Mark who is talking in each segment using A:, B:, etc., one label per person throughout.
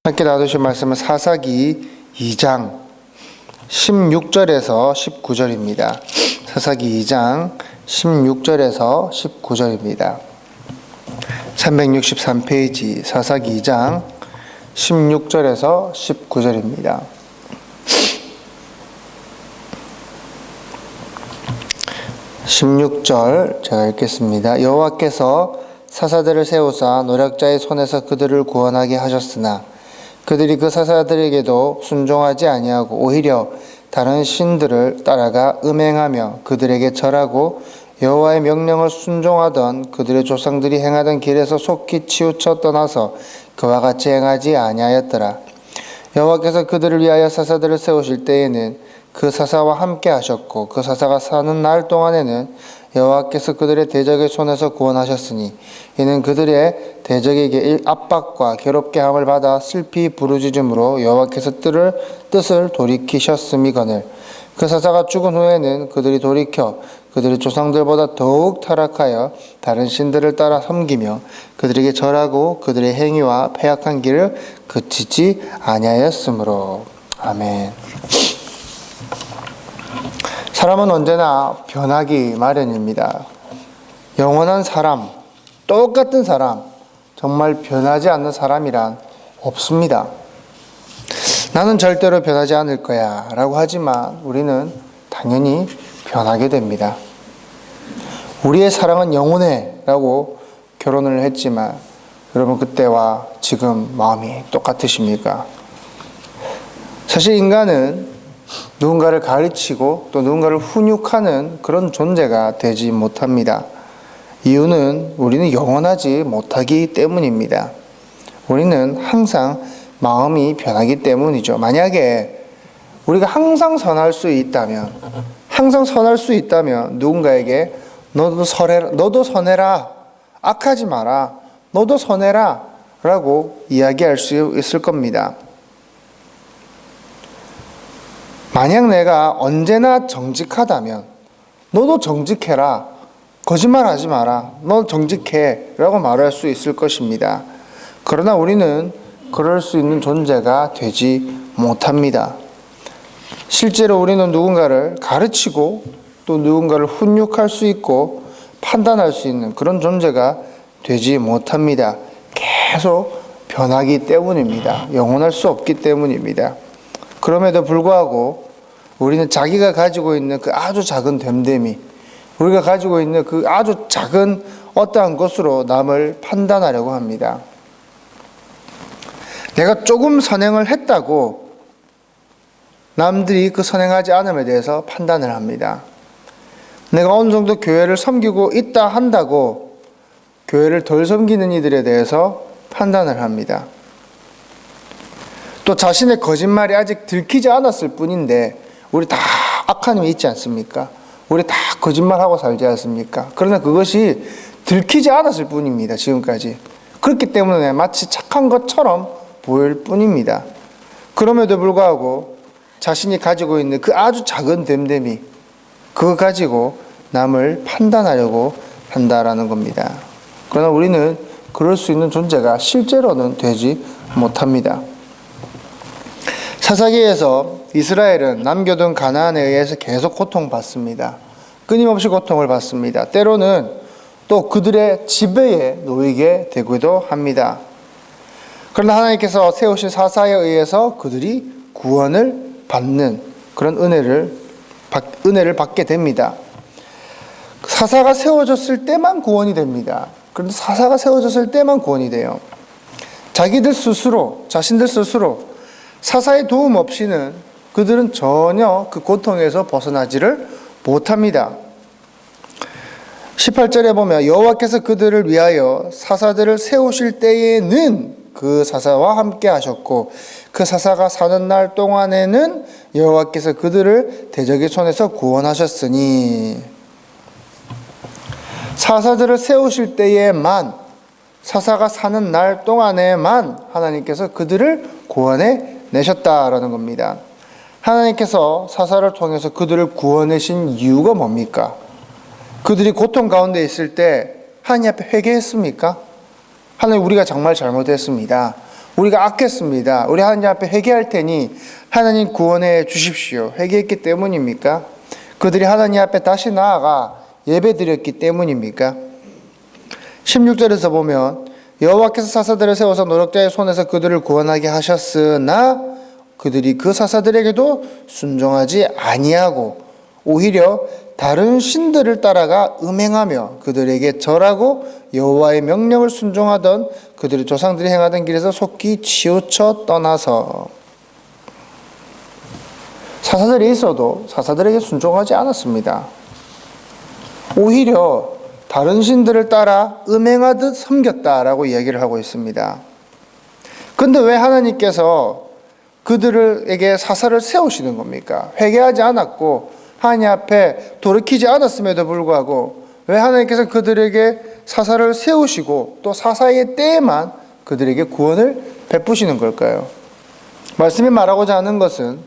A: 함께 나누실 말씀은 사사기 2장 16절에서 19절입니다. 사사기 2장 16절에서 19절입니다. 363페이지 사사기 2장 16절에서 19절입니다. (16절) 제가 읽겠습니다. 여호와께서 사사들을 세우사 노략자의 손에서 그들을 구원하게 하셨으나 그들이 그 사사들에게도 순종하지 아니하고 오히려 다른 신들을 따라가 음행하며 그들에게 절하고 여호와의 명령을 순종하던 그들의 조상들이 행하던 길에서 속히 치우쳐 떠나서 그와 같이 행하지 아니하였더라. 여호와께서 그들을 위하여 사사들을 세우실 때에는 그 사사와 함께 하셨고 그 사사가 사는 날 동안에는 여호와께서 그들의 대적의 손에서 구원하셨으니 이는 그들의 대적에게 압박과 괴롭게 함을 받아 슬피 부르짖음으로 여호와께서 뜻을 돌이키셨음이거늘. 그 사사가 죽은 후에는 그들이 돌이켜 그들의 조상들보다 더욱 타락하여 다른 신들을 따라 섬기며 그들에게 절하고 그들의 행위와 패악한 길을 그치지 아니하였으므로. 아멘. 사람은 언제나 변하기 마련입니다. 영원한 사람, 똑같은 사람, 정말 변하지 않는 사람이란 없습니다. 나는 절대로 변하지 않을 거야 라고 하지만 우리는 당연히 변하게 됩니다. 우리의 사랑은 영원해 라고 결혼을 했지만 여러분 그때와 지금 마음이 똑같으십니까? 사실 인간은 누군가를 가르치고 또 누군가를 훈육하는 그런 존재가 되지 못합니다. 이유는 우리는 영원하지 못하기 때문입니다. 우리는 항상 마음이 변하기 때문이죠. 만약에 우리가 항상 선할 수 있다면 누군가에게 너도 선해라, 악하지 마라, 너도 선해라 라고 이야기할 수 있을 겁니다. 만약 내가 언제나 정직하다면 너도 정직해라, 거짓말하지 마라, 너 정직해 라고 말할 수 있을 것입니다. 그러나 우리는 그럴 수 있는 존재가 되지 못합니다. 실제로 우리는 누군가를 가르치고 또 누군가를 훈육할 수 있고 판단할 수 있는 그런 존재가 되지 못합니다. 계속 변하기 때문입니다. 영원할 수 없기 때문입니다. 그럼에도 불구하고 우리는 자기가 가지고 있는 그 아주 작은 됨됨이, 우리가 가지고 있는 그 아주 작은 어떠한 것으로 남을 판단하려고 합니다. 내가 조금 선행을 했다고 남들이 그 선행하지 않음에 대해서 판단을 합니다. 내가 어느 정도 교회를 섬기고 있다 한다고 교회를 덜 섬기는 이들에 대해서 판단을 합니다. 또 자신의 거짓말이 아직 들키지 않았을 뿐인데 우리 다 악한 힘이 있지 않습니까? 우리 다 거짓말하고 살지 않습니까? 그러나 그것이 들키지 않았을 뿐입니다. 지금까지. 그렇기 때문에 마치 착한 것처럼 보일 뿐입니다. 그럼에도 불구하고 자신이 가지고 있는 그 아주 작은 됨됨이, 그거 가지고 남을 판단하려고 한다라는 겁니다. 그러나 우리는 그럴 수 있는 존재가 실제로는 되지 못합니다. 사사기에서 이스라엘은 남겨둔 가나안에 의해서 계속 고통받습니다. 끊임없이 고통을 받습니다. 때로는 또 그들의 지배에 놓이게 되기도 합니다. 그러나 하나님께서 세우신 사사에 의해서 그들이 구원을 받는 그런 은혜를 받게 됩니다. 사사가 세워졌을 때만 구원이 됩니다. 그런데 사사가 세워졌을 때만 구원이 돼요. 자신들 스스로 사사의 도움 없이는 그들은 전혀 그 고통에서 벗어나지를 못합니다. 18절에 보면 여호와께서 그들을 위하여 사사들을 세우실 때에는 그 사사와 함께 하셨고 그 사사가 사는 날 동안에는 여호와께서 그들을 대적의 손에서 구원하셨으니, 사사들을 세우실 때에만, 사사가 사는 날 동안에만 하나님께서 그들을 구원해 내셨다라는 겁니다. 하나님께서 사사를 통해서 그들을 구원하신 이유가 뭡니까? 그들이 고통 가운데 있을 때 하나님 앞에 회개했습니까? 하나님, 우리가 정말 잘못했습니다. 우리가 악했습니다. 우리 하나님 앞에 회개할 테니 하나님 구원해 주십시오. 회개했기 때문입니까? 그들이 하나님 앞에 다시 나아가 예배드렸기 때문입니까? 16절에서 보면 여호와께서 사사들을 세워서 노력자의 손에서 그들을 구원하게 하셨으나 그들이 그 사사들에게도 순종하지 아니하고 오히려 다른 신들을 따라가 음행하며 그들에게 절하고 여호와의 명령을 순종하던 그들의 조상들이 행하던 길에서 속히 치우쳐 떠나서 사사들이 있어도 사사들에게 순종하지 않았습니다. 오히려 다른 신들을 따라 음행하듯 섬겼다라고 이야기를 하고 있습니다. 근데 왜 하나님께서 그들에게 사사를 세우시는 겁니까? 회개하지 않았고 하나님 앞에 돌이키지 않았음에도 불구하고 왜 하나님께서 그들에게 사사를 세우시고 또 사사의 때에만 그들에게 구원을 베푸시는 걸까요? 말씀이 말하고자 하는 것은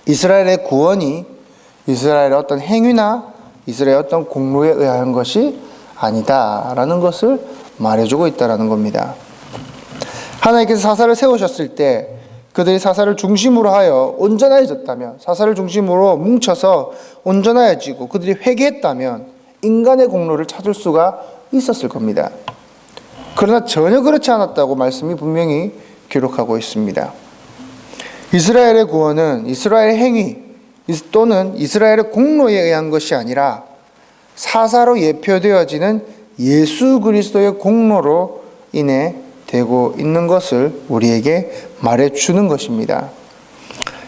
A: 이스라엘의 구원이 이스라엘의 어떤 행위나 이스라엘의 어떤 공로에 의한 것이 아니다라는 것을 말해주고 있다는 겁니다. 하나님께서 사사를 세우셨을 때 그들이 사사를 중심으로 하여 온전해졌다면, 사사를 중심으로 뭉쳐서 온전해지고 그들이 회개했다면 인간의 공로를 찾을 수가 있었을 겁니다. 그러나 전혀 그렇지 않았다고 말씀이 분명히 기록하고 있습니다. 이스라엘의 구원은 이스라엘의 행위 또는 이스라엘의 공로에 의한 것이 아니라 사사로 예표되어지는 예수 그리스도의 공로로 인해 되고 있는 것을 우리에게 말해주는 것입니다.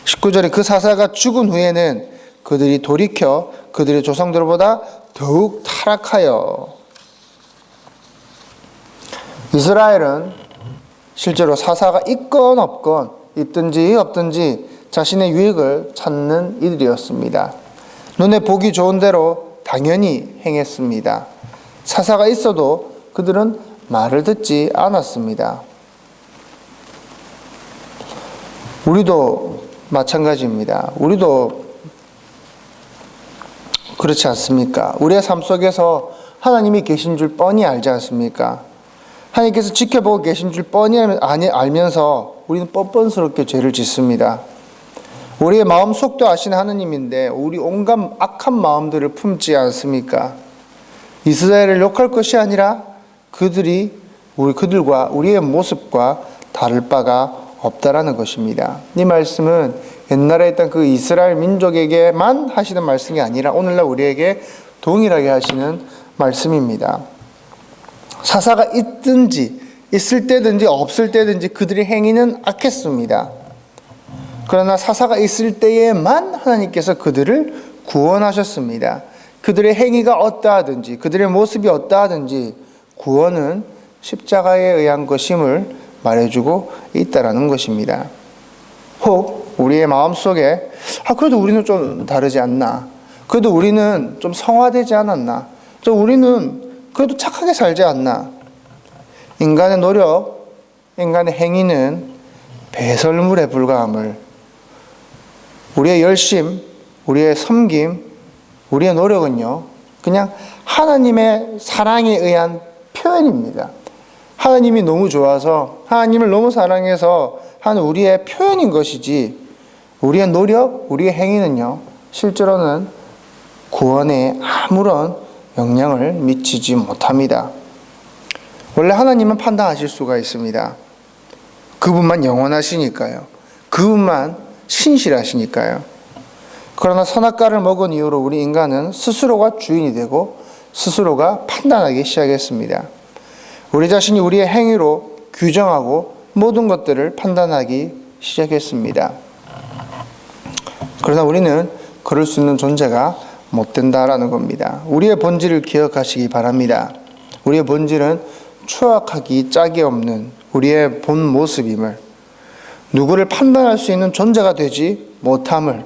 A: 19절에 그 사사가 죽은 후에는 그들이 돌이켜 그들의 조상들보다 더욱 타락하여. 이스라엘은 실제로 사사가 있건 없건 있든지 없든지 자신의 유익을 찾는 이들이었습니다. 눈에 보기 좋은 대로 당연히 행했습니다. 사사가 있어도 그들은 말을 듣지 않았습니다. 우리도 마찬가지입니다. 우리도 그렇지 않습니까? 우리의 삶 속에서 하나님이 계신 줄 뻔히 알지 않습니까? 하나님께서 지켜보고 계신 줄 뻔히 알면서 우리는 뻔뻔스럽게 죄를 짓습니다. 우리의 마음속도 아시는 하나님인데 우리 온갖 악한 마음들을 품지 않습니까? 이스라엘을 욕할 것이 아니라 그들과 우리의 모습과 다를 바가 없다라는 것입니다. 이 말씀은 옛날에 있던 그 이스라엘 민족에게만 하시는 말씀이 아니라 오늘날 우리에게 동일하게 하시는 말씀입니다. 사사가 있을 때든지 없을 때든지 그들의 행위는 악했습니다. 그러나 사사가 있을 때에만 하나님께서 그들을 구원하셨습니다. 그들의 행위가 어떠하든지 그들의 모습이 어떠하든지 구원은 십자가에 의한 것임을 말해주고 있다라는 것입니다. 혹 우리의 마음속에 그래도 우리는 좀 다르지 않나? 그래도 우리는 좀 성화되지 않았나? 우리는 그래도 착하게 살지 않나? 인간의 노력, 인간의 행위는 배설물에 불과함을, 우리의 열심, 우리의 섬김, 우리의 노력은요 그냥 하나님의 사랑에 의한 표현입니다. 하나님이 너무 좋아서 하나님을 너무 사랑해서 한 우리의 표현인 것이지 우리의 노력, 우리의 행위는요 실제로는 구원에 아무런 영향을 미치지 못합니다. 원래 하나님은 판단하실 수가 있습니다. 그분만 영원하시니까요. 그분만 신실하시니까요. 그러나 선악과를 먹은 이후로 우리 인간은 스스로가 주인이 되고 스스로가 판단하기 시작했습니다. 우리 자신이 우리의 행위로 규정하고 모든 것들을 판단하기 시작했습니다. 그러나 우리는 그럴 수 있는 존재가 못 된다라는 겁니다. 우리의 본질을 기억하시기 바랍니다. 우리의 본질은 추악하기 짝이 없는 우리의 본 모습임을, 누구를 판단할 수 있는 존재가 되지 못함을,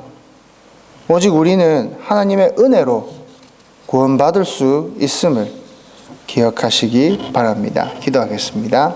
A: 오직 우리는 하나님의 은혜로 구원받을 수 있음을 기억하시기 바랍니다. 기도하겠습니다.